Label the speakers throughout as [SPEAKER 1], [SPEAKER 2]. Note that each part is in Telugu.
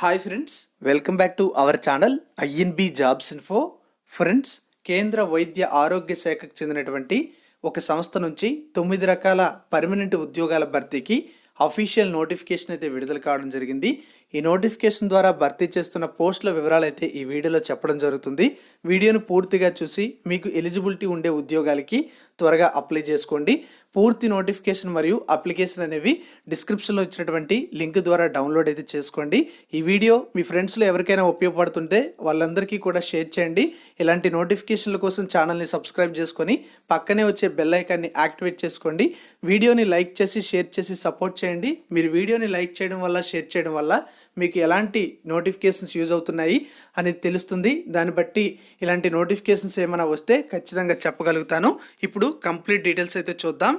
[SPEAKER 1] Hi friends, welcome back to our channel INB jobs info. Friends, కేంద్ర వైద్య ఆరోగ్య శాఖకు చెందినటువంటి ఒక సంస్థ నుంచి 9 రకాల పర్మనెంట్ ఉద్యోగాల భర్తీకి అఫీషియల్ నోటిఫికేషన్ అయితే విడుదల కావడం జరిగింది. ఈ నోటిఫికేషన్ ద్వారా భర్తీ చేస్తున్న పోస్టుల వివరాలు అయితే ఈ వీడియోలో చెప్పడం జరుగుతుంది. వీడియోను పూర్తిగా చూసి మీకు ఎలిజిబిలిటీ ఉండే ఉద్యోగాలకి త్వరగా అప్లై చేసుకోండి. పూర్తి నోటిఫికేషన్ మరియు అప్లికేషన్ అనేవి డిస్క్రిప్షన్లో ఇచ్చినటువంటి లింక్ ద్వారా డౌన్లోడ్ అయితే చేసుకోండి. ఈ వీడియో మీ ఫ్రెండ్స్లో ఎవరికైనా ఉపయోగపడుతుంటే వాళ్ళందరికీ కూడా షేర్ చేయండి. ఇలాంటి నోటిఫికేషన్ల కోసం ఛానల్ని సబ్స్క్రైబ్ చేసుకొని పక్కనే వచ్చే బెల్ ఐకాన్ని యాక్టివేట్ చేసుకోండి. వీడియోని లైక్ చేసి షేర్ చేసి సపోర్ట్ చేయండి. మీరు వీడియోని లైక్ చేయడం వల్ల షేర్ చేయడం వల్ల మీకు ఎలాంటి నోటిఫికేషన్స్ యూజ్ అవుతున్నాయి అనేది తెలుస్తుంది. దాన్ని బట్టి ఇలాంటి నోటిఫికేషన్స్ ఏమైనా వస్తే ఖచ్చితంగా చెప్పగలుగుతాను. ఇప్పుడు కంప్లీట్ డీటెయిల్స్ అయితే చూద్దాం.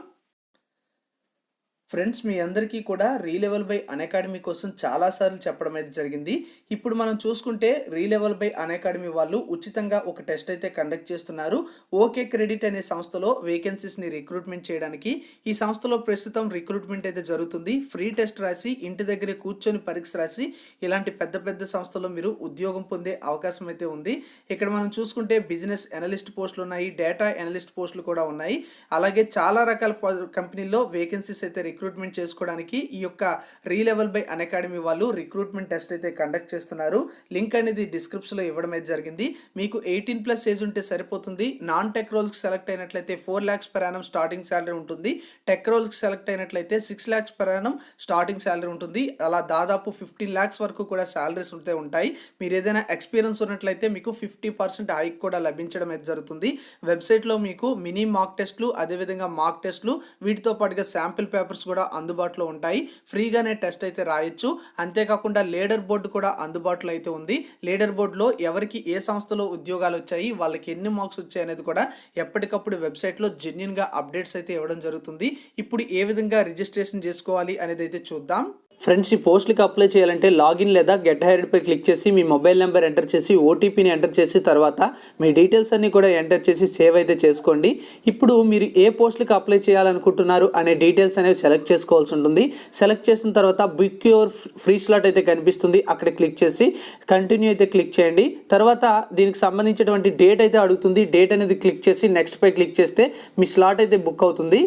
[SPEAKER 1] ఫ్రెండ్స్, మీ అందరికీ కూడా రీలెవెల్ బై అన్అకాడమీ కోసం చాలాసార్లు చెప్పడం అయితే జరిగింది. ఇప్పుడు మనం చూసుకుంటే రీలెవెల్ బై అన్అకాడమీ వాళ్ళు ఉచితంగా ఒక టెస్ట్ అయితే కండక్ట్ చేస్తున్నారు. ఓకే క్రెడిట్ అనే సంస్థలో వేకెన్సీస్ని రిక్రూట్మెంట్ చేయడానికి ఈ సంస్థలో ప్రస్తుతం రిక్రూట్మెంట్ అయితే జరుగుతుంది. ఫ్రీ టెస్ట్ రాసి ఇంటి దగ్గరే కూర్చొని పరీక్ష రాసి ఇలాంటి పెద్ద పెద్ద సంస్థలో మీరు ఉద్యోగం పొందే అవకాశం అయితే ఉంది. ఇక్కడ మనం చూసుకుంటే బిజినెస్ అనలిస్ట్ పోస్టులు ఉన్నాయి, డేటా అనలిస్ట్ పోస్టులు కూడా ఉన్నాయి. అలాగే చాలా రకాల కంపెనీల్లో వేకెన్సీస్ అయితే రిక్రూట్మెంట్ చేసుకోవడానికి ఈ యొక్క రీలెవెల్ బై అన్అకాడమీ వాళ్ళు రిక్రూట్మెంట్ టెస్ట్ అయితే కండక్ట్ చేస్తున్నారు. లింక్ అనేది డిస్క్రిప్షన్లో ఇవ్వడం అయితే జరిగింది. మీకు 18+ ఏజ్ ఉంటే సరిపోతుంది. నాన్ టెక్ రోల్స్కి సెలెక్ట్ అయినట్లయితే 4 lakhs per annum starting salary ఉంటుంది. టెక్ రోల్స్కి సెలెక్ట్ అయినట్లయితే 6 lakhs per annum starting salary ఉంటుంది. అలా దాదాపు 15 lakhs వరకు కూడా శాలరీస్ ఉంటాయి. మీరు ఏదైనా ఎక్స్పీరియన్స్ ఉన్నట్లయితే మీకు 50% హైక్ కూడా లభించడం అయితే జరుగుతుంది. వెబ్సైట్లో మీకు మినీ మాక్ టెస్ట్లు, అదేవిధంగా మాక్ టెస్ట్లు, వీటితో పాటుగా శాంపిల్ పేపర్స్ కూడా అందుబాటులో ఉంటాయి. ఫ్రీగానే టెస్ట్ అయితే రాయొచ్చు. అంతేకాకుండా లీడర్ బోర్డు కూడా అందుబాటులో అయితే ఉంది. లీడర్ బోర్డులో ఎవరికి ఏ సంస్థలో ఉద్యోగాలు వచ్చాయి, వాళ్ళకి ఎన్ని మార్క్స్ వచ్చాయి అనేది కూడా ఎప్పటికప్పుడు వెబ్సైట్లో జెన్యున్గా అప్డేట్స్ అయితే ఇవ్వడం జరుగుతుంది. ఇప్పుడు ఏ విధంగా రిజిస్ట్రేషన్ చేసుకోవాలి అనేది అయితే చూద్దాం. ఫ్రెండ్స్, ఈ పోస్టులకి అప్లై చేయాలంటే లాగిన్ లేదా గెట్ హైర్డ్పై క్లిక్ చేసి మీ మొబైల్ నెంబర్ ఎంటర్ చేసి ఓటీపీని ఎంటర్ చేసి తర్వాత మీ డీటెయిల్స్ అన్నీ కూడా ఎంటర్ చేసి సేవ్ అయితే చేసుకోండి. ఇప్పుడు మీరు ఏ పోస్టులకి అప్లై చేయాలనుకుంటున్నారు అనే డీటెయిల్స్ అనేవి సెలెక్ట్ చేసుకోవాల్సి ఉంటుంది. సెలెక్ట్ చేసిన తర్వాత బుక్ యువర్ ఫ్రీ స్లాట్ అయితే కనిపిస్తుంది. అక్కడ క్లిక్ చేసి కంటిన్యూ అయితే క్లిక్ చేయండి. తర్వాత దీనికి సంబంధించినటువంటి డేట్ అయితే అడుగుతుంది. డేట్ అనేది క్లిక్ చేసి నెక్స్ట్ పై క్లిక్ చేస్తే మీ స్లాట్ అయితే బుక్ అవుతుంది.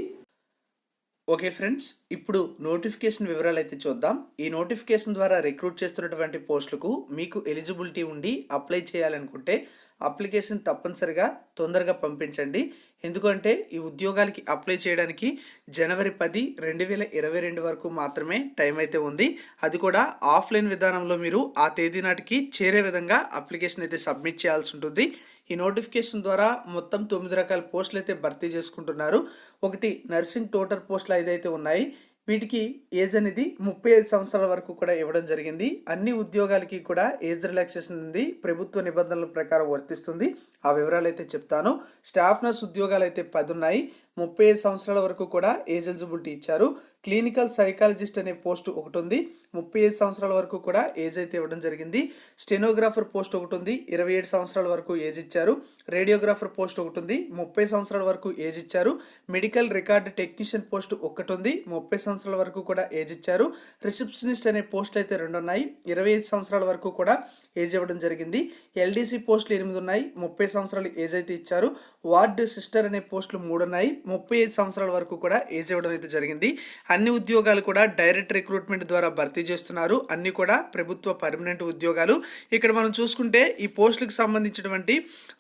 [SPEAKER 1] ఓకే ఫ్రెండ్స్, ఇప్పుడు నోటిఫికేషన్ వివరాలు అయితే చూద్దాం. ఈ నోటిఫికేషన్ ద్వారా రిక్రూట్ చేస్తున్నటువంటి పోస్టులకు మీకు ఎలిజిబిలిటీ ఉండి అప్లై చేయాలనుకుంటే అప్లికేషన్ తప్పనిసరిగా తొందరగా పంపించండి. ఎందుకంటే ఈ ఉద్యోగాలకి అప్లై చేయడానికి జనవరి 10, 2022 వరకు మాత్రమే టైం అయితే ఉంది. అది కూడా ఆఫ్లైన్ విధానంలో మీరు ఆ తేదీ నాటికి చేరే విధంగా అప్లికేషన్ అయితే సబ్మిట్ చేయాల్సి ఉంటుంది. ఈ నోటిఫికేషన్ ద్వారా మొత్తం 9 రకాల పోస్టులు అయితే భర్తీ చేసుకుంటున్నారు. ఒకటి నర్సింగ్ టోటర్ పోస్టులు 5 అయితే ఉన్నాయి. వీటికి ఏజ్ అనేది 35 సంవత్సరాల వరకు కూడా ఇవ్వడం జరిగింది. అన్ని ఉద్యోగాలకి కూడా ఏజ్ రిలాక్సేషన్ ఉంది, ప్రభుత్వ నిబంధనల ప్రకారం వర్తిస్తుంది. ఆ వివరాలు అయితే చెప్తాను. స్టాఫ్ నర్స్ ఉద్యోగాలు అయితే 10 ఉన్నాయి. 35 సంవత్సరాల వరకు కూడా ఏజ్ ఎలిజిబిలిటీ ఇచ్చారు. క్లినికల్ సైకాలజిస్ట్ అనే పోస్ట్ ఒకటి ఉంది. 35 సంవత్సరాల వరకు కూడా ఏజ్ అయితే ఇవ్వడం జరిగింది. స్టెనోగ్రాఫర్ పోస్ట్ ఒకటి ఉంది. 27 సంవత్సరాల వరకు ఏజ్ ఇచ్చారు. రేడియోగ్రాఫర్ పోస్ట్ ఒకటి ఉంది. 30 సంవత్సరాల వరకు ఏజ్ ఇచ్చారు. మెడికల్ రికార్డ్ టెక్నీషియన్ పోస్ట్ ఒకటి ఉంది. 30 సంవత్సరాల వరకు కూడా ఏజ్ ఇచ్చారు. రిసెప్షనిస్ట్ అనే పోస్టులు అయితే 2 ఉన్నాయి. 25 సంవత్సరాల వరకు కూడా ఏజ్ ఇవ్వడం జరిగింది. ఎల్డీసీ పోస్టులు 8 ఉన్నాయి. 30 సంవత్సరాలు ఏజ్ అయితే ఇచ్చారు. వార్డ్ సిస్టర్ అనే పోస్టులు 3 ఉన్నాయి. 35 సంవత్సరాల వరకు కూడా ఏజ్ ఇవ్వడం అయితే జరిగింది. అన్ని ఉద్యోగాలు కూడా డైరెక్ట్ రిక్రూట్మెంట్ ద్వారా భర్తీ చేస్తున్నారు. అన్ని కూడా ప్రభుత్వ పర్మనెంట్ ఉద్యోగాలు. ఇక్కడ మనం చూసుకుంటే ఈ పోస్టులకు సంబంధించినటువంటి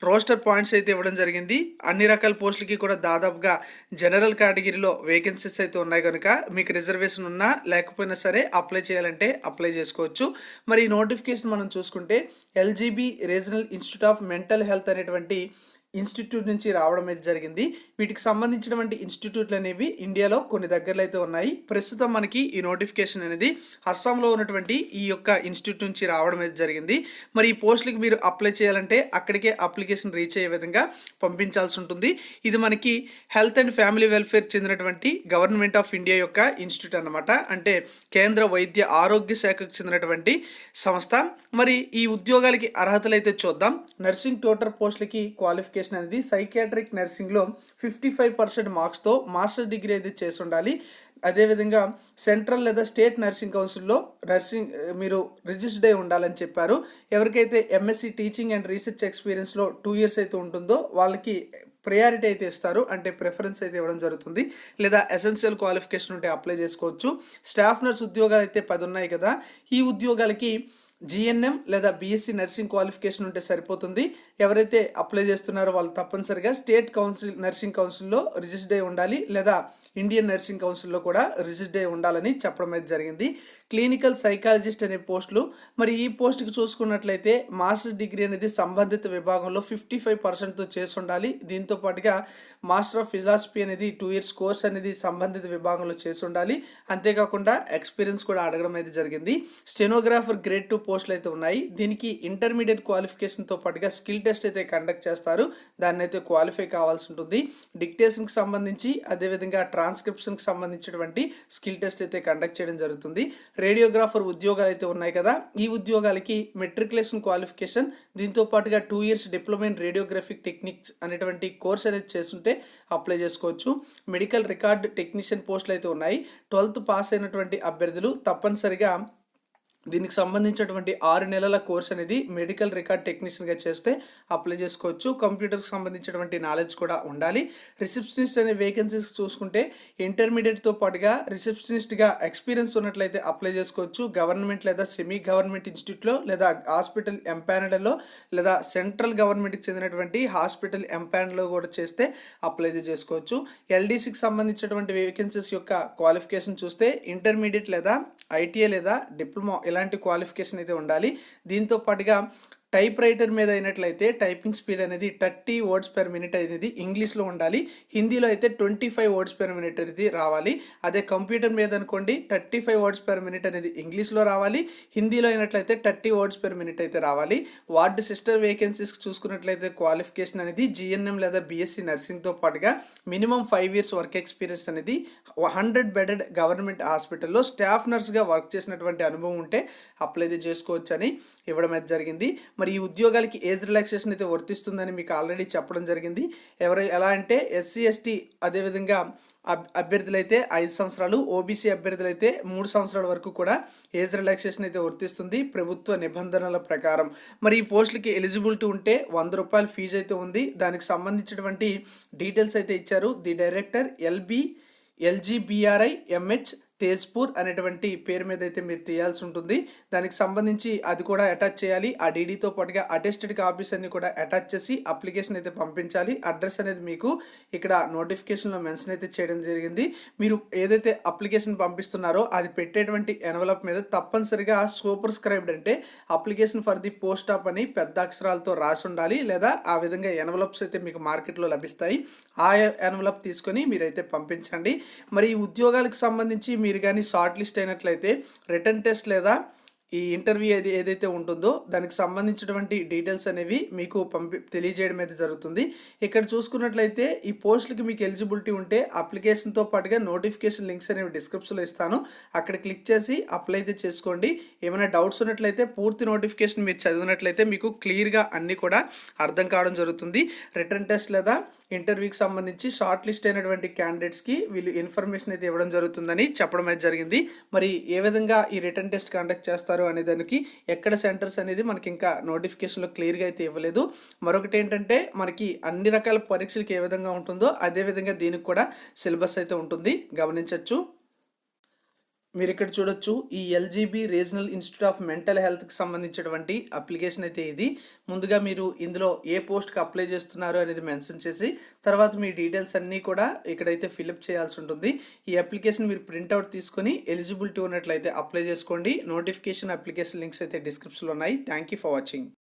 [SPEAKER 1] రోస్టర్ పాయింట్స్ అయితే ఇవ్వడం జరిగింది. అన్ని రకాల పోస్టులకి కూడా దాదాపుగా జనరల్ కేటగిరీలో వేకెన్సీస్ అయితే ఉన్నాయి కనుక మీకు రిజర్వేషన్ ఉన్నా లేకపోయినా సరే అప్లై చేయాలంటే అప్లై చేసుకోవచ్చు. మరి ఈ నోటిఫికేషన్ మనం చూసుకుంటే LGB regional institute of mental health అనేటువంటి ఇన్స్టిట్యూట్ నుంచి రావడం అయితే జరిగింది. వీటికి సంబంధించినటువంటి ఇన్స్టిట్యూట్లు అనేవి ఇండియాలో కొన్ని దగ్గరలో అయితే ఉన్నాయి. ప్రస్తుతం మనకి ఈ నోటిఫికేషన్ అనేది అస్సాంలో ఉన్నటువంటి ఈ యొక్క ఇన్స్టిట్యూట్ నుంచి రావడం అయితే జరిగింది. మరి ఈ పోస్టులకి మీరు అప్లై చేయాలంటే అక్కడికే అప్లికేషన్ రీచ్ అయ్యే విధంగా పంపించాల్సి ఉంటుంది. ఇది మనకి హెల్త్ అండ్ ఫ్యామిలీ వెల్ఫేర్ చెందినటువంటి గవర్నమెంట్ ఆఫ్ ఇండియా యొక్క ఇన్స్టిట్యూట్ అన్నమాట. అంటే కేంద్ర వైద్య ఆరోగ్య శాఖకు చెందినటువంటి సంస్థ. మరి ఈ ఉద్యోగాలకి అర్హతలు అయితే చూద్దాం. నర్సింగ్ టోటర్ పోస్టులకి క్వాలిఫికేషన్ అనేది సైకియాట్రిక్ నర్సింగ్లో 55% మార్క్స్తో మాస్టర్ డిగ్రీ అయితే చేసి ఉండాలి. అదేవిధంగా సెంట్రల్ లేదా స్టేట్ నర్సింగ్ కౌన్సిల్లో మీరు రిజిస్టర్డ్ అయి ఉండాలని చెప్పారు. ఎవరికైతే ఎంఎస్సి టీచింగ్ అండ్ రీసెర్చ్ ఎక్స్పీరియన్స్లో 2 years అయితే ఉంటుందో వాళ్ళకి ప్రయారిటీ అయితే ఇస్తారు, అంటే ప్రిఫరెన్స్ అయితే ఇవ్వడం జరుగుతుంది. లేదా ఎసెన్షియల్ క్వాలిఫికేషన్ ఉంటే అప్లై చేసుకోవచ్చు. స్టాఫ్ నర్స్ ఉద్యోగాలు అయితే 10 ఉన్నాయి కదా, ఈ ఉద్యోగాలకి జిఎన్ఎం లేదా బీఎస్సీ నర్సింగ్ క్వాలిఫికేషన్ ఉంటే సరిపోతుంది. ఎవరైతే అప్లై చేస్తున్నారో వాళ్ళు తప్పనిసరిగా స్టేట్ నర్సింగ్ కౌన్సిల్లో రిజిస్టర్డ్ అయి ఉండాలి, లేదా ఇండియన్ నర్సింగ్ కౌన్సిల్లో కూడా రిజిస్టర్డ్ అయి ఉండాలని చెప్పడం అయితే జరిగింది. క్లినికల్ సైకాలజిస్ట్ అనే పోస్టులు, మరి ఈ పోస్టుకి చూసుకున్నట్లయితే మాస్టర్స్ డిగ్రీ అనేది సంబంధిత విభాగంలో 55%తో చేసి ఉండాలి. దీంతో పాటుగా మాస్టర్ ఆఫ్ ఫిలాసఫీ అనేది 2 years కోర్స్ అనేది సంబంధిత విభాగంలో చేసి ఉండాలి. అంతేకాకుండా ఎక్స్పీరియన్స్ కూడా అడగడం అయితే జరిగింది. స్టెనోగ్రాఫర్ గ్రేడ్ 2 పోస్టులు అయితే ఉన్నాయి. దీనికి ఇంటర్మీడియట్ క్వాలిఫికేషన్తో పాటుగా స్కిల్ టెస్ట్ అయితే కండక్ట్ చేస్తారు, దాన్ని అయితే క్వాలిఫై కావాల్సి ఉంటుంది. డిక్టేషన్కి సంబంధించి అదేవిధంగా ట్రాన్స్క్రిప్షన్కి సంబంధించినటువంటి స్కిల్ టెస్ట్ అయితే కండక్ట్ చేయడం జరుగుతుంది. రేడియోగ్రాఫర్ ఉద్యోగాలు అయితే ఉన్నాయి కదా, ఈ ఉద్యోగాలకి మెట్రికులేషన్ క్వాలిఫికేషన్, దీంతో పాటుగా 2 years డిప్లొమా ఇన్ రేడియోగ్రఫిక్ టెక్నిక్స్ అనేటువంటి కోర్స్ అనేది చేస్తుంటే అప్లై చేసుకోవచ్చు. మెడికల్ రికార్డ్ టెక్నీషియన్ పోస్టులు అయితే ఉన్నాయి. 12th పాస్ అయినటువంటి అభ్యర్థులు తప్పనిసరిగా దీనికి సంబంధించినటువంటి 6 నెలల కోర్స్ అనేది మెడికల్ రికార్డ్ టెక్నీషియన్గా చేస్తే అప్లై చేసుకోవచ్చు. కంప్యూటర్కి సంబంధించినటువంటి నాలెడ్జ్ కూడా ఉండాలి. రిసెప్షనిస్ట్ అనే వేకెన్సీస్ చూసుకుంటే ఇంటర్మీడియట్తో పాటుగా రిసెప్షనిస్ట్గా ఎక్స్పీరియన్స్ ఉన్నట్లయితే అప్లై చేసుకోవచ్చు. గవర్నమెంట్ లేదా సెమీ గవర్నమెంట్ ఇన్స్టిట్యూట్లో లేదా హాస్పిటల్ ఎంపానల్లో లేదా సెంట్రల్ గవర్నమెంట్కి చెందినటువంటి హాస్పిటల్ ఎంపానల్లో కూడా చేస్తే అప్లై చేసుకోవచ్చు. ఎల్డీసీకి సంబంధించినటువంటి వేకెన్సీస్ యొక్క క్వాలిఫికేషన్ చూస్తే ఇంటర్మీడియట్ లేదా ఐటీఐ లేదా డిప్లొమా ఇలాంటి క్వాలిఫికేషన్ అయితే ఉండాలి. దీంతో పాటుగా టైప్ రైటర్ మీద అయినట్లయితే టైపింగ్ స్పీడ్ అనేది 30 words per minute అనేది ఇంగ్లీష్లో ఉండాలి. హిందీలో అయితే 25 words per minute అనేది రావాలి. అదే కంప్యూటర్ మీద అనుకోండి 35 words per minute అనేది ఇంగ్లీష్లో రావాలి. హిందీలో అయినట్లయితే 30 words per minute అయితే రావాలి. వార్డు సిస్టర్ వేకెన్సీస్ చూసుకున్నట్లయితే క్వాలిఫికేషన్ అనేది జిఎన్ఎం లేదా బీఎస్సీ నర్సింగ్తో పాటుగా మినిమం 5 years వర్క్ ఎక్స్పీరియన్స్ అనేది 100 bedded గవర్నమెంట్ హాస్పిటల్లో స్టాఫ్ నర్స్గా వర్క్ చేసినటువంటి అనుభవం ఉంటే అప్లై చేసుకోవచ్చు అని ఇవ్వడం అయితే జరిగింది. మరి ఈ ఉద్యోగాలకి ఏజ్ రిలాక్సేషన్ అయితే వర్తిస్తుందని మీకు ఆల్రెడీ చెప్పడం జరిగింది. ఎలా అంటే ఎస్సీ ఎస్టీ అదేవిధంగా అభ్యర్థులైతే 5 సంవత్సరాలు, ఓబీసీ అభ్యర్థులైతే 3 సంవత్సరాల వరకు కూడా ఏజ్ రిలాక్సేషన్ అయితే వర్తిస్తుంది ప్రభుత్వ నిబంధనల ప్రకారం. మరి ఈ పోస్టులకి ఎలిజిబిలిటీ ఉంటే ₹100 ఫీజు అయితే ఉంది. దానికి సంబంధించినటువంటి డీటెయిల్స్ అయితే ఇచ్చారు. The director LGBRI MH Tezpur అనేటువంటి పేరు మీద అయితే మీరు తీయాల్సి ఉంటుంది. దానికి సంబంధించి అది కూడా అటాచ్ చేయాలి. ఆ డీడీతో పాటుగా అటెస్టెడ్ కాపీస్ అన్ని కూడా అటాచ్ చేసి అప్లికేషన్ అయితే పంపించాలి. అడ్రస్ అనేది మీకు ఇక్కడ నోటిఫికేషన్లో మెన్షన్ అయితే చేయడం జరిగింది. మీరు ఏదైతే అప్లికేషన్ పంపిస్తున్నారో అది పెట్టేటువంటి ఎన్వలప్ మీద తప్పనిసరిగా సూపర్ స్క్రైబ్డ్ అంటే application for the post of అని పెద్ద అక్షరాలతో రాసి ఉండాలి. లేదా ఆ విధంగా ఎన్వలప్స్ అయితే మీకు మార్కెట్లో లభిస్తాయి. ఆ ఎన్వలప్ తీసుకొని మీరైతే పంపించండి. మరి ఈ ఉద్యోగాలకు సంబంధించి మీరు కానీ షార్ట్ లిస్ట్ అయినట్లయితే రిటర్న్ టెస్ట్ లేదా ఈ ఇంటర్వ్యూ ఏదైతే ఉంటుందో దానికి సంబంధించినటువంటి డీటెయిల్స్ అనేవి మీకు తెలియజేయడం అయితే జరుగుతుంది. ఇక్కడ చూసుకున్నట్లయితే ఈ పోస్టులకి మీకు ఎలిజిబిలిటీ ఉంటే అప్లికేషన్తో పాటుగా నోటిఫికేషన్ లింక్స్ అనేవి డిస్క్రిప్షన్లో ఇస్తాను, అక్కడ క్లిక్ చేసి అప్లై అయితే చేసుకోండి. ఏమైనా డౌట్స్ ఉన్నట్లయితే పూర్తి నోటిఫికేషన్ మీరు చదివినట్లయితే మీకు క్లియర్గా అన్నీ కూడా అర్థం కావడం జరుగుతుంది. రిటర్న్ టెస్ట్ లేదా ఇంటర్వ్యూకి సంబంధించి షార్ట్ లిస్ట్ అయినటువంటి క్యాండిడేట్స్కి వీళ్ళు ఇన్ఫర్మేషన్ అయితే ఇవ్వడం జరుగుతుందని చెప్పడం అయితే జరిగింది. మరి ఏ విధంగా ఈ రిటర్న్ టెస్ట్ కండక్ట్ చేస్తారు అనే దానికి ఎక్కడ సెంటర్స్ అనేది మనకి ఇంకా నోటిఫికేషన్లో క్లియర్గా అయితే ఇవ్వలేదు. మరొకటి ఏంటంటే మనకి అన్ని రకాల పరీక్షలకి ఏ విధంగా ఉంటుందో అదే విధంగా దీనికి కూడా సిలబస్ అయితే ఉంటుంది, గమనించవచ్చు. మీరు ఇక్కడ చూడొచ్చు ఈ LGB regional institute of mental హెల్త్కి సంబంధించినటువంటి అప్లికేషన్ అయితే ఇది. ముందుగా మీరు ఇందులో ఏ పోస్ట్కి అప్లై చేస్తున్నారు అనేది మెన్షన్ చేసి తర్వాత మీ డీటెయిల్స్ అన్నీ కూడా ఇక్కడైతే ఫిలప్ చేయాల్సి ఉంటుంది. ఈ అప్లికేషన్ మీరు ప్రింట్అవుట్ తీసుకొని ఎలిజిబిలిటీ ఉన్నట్లయితే అప్లై చేసుకోండి. నోటిఫికేషన్ అప్లికేషన్ లింక్స్ అయితే డిస్క్రిప్షన్లో ఉన్నాయి. Thank you for watching.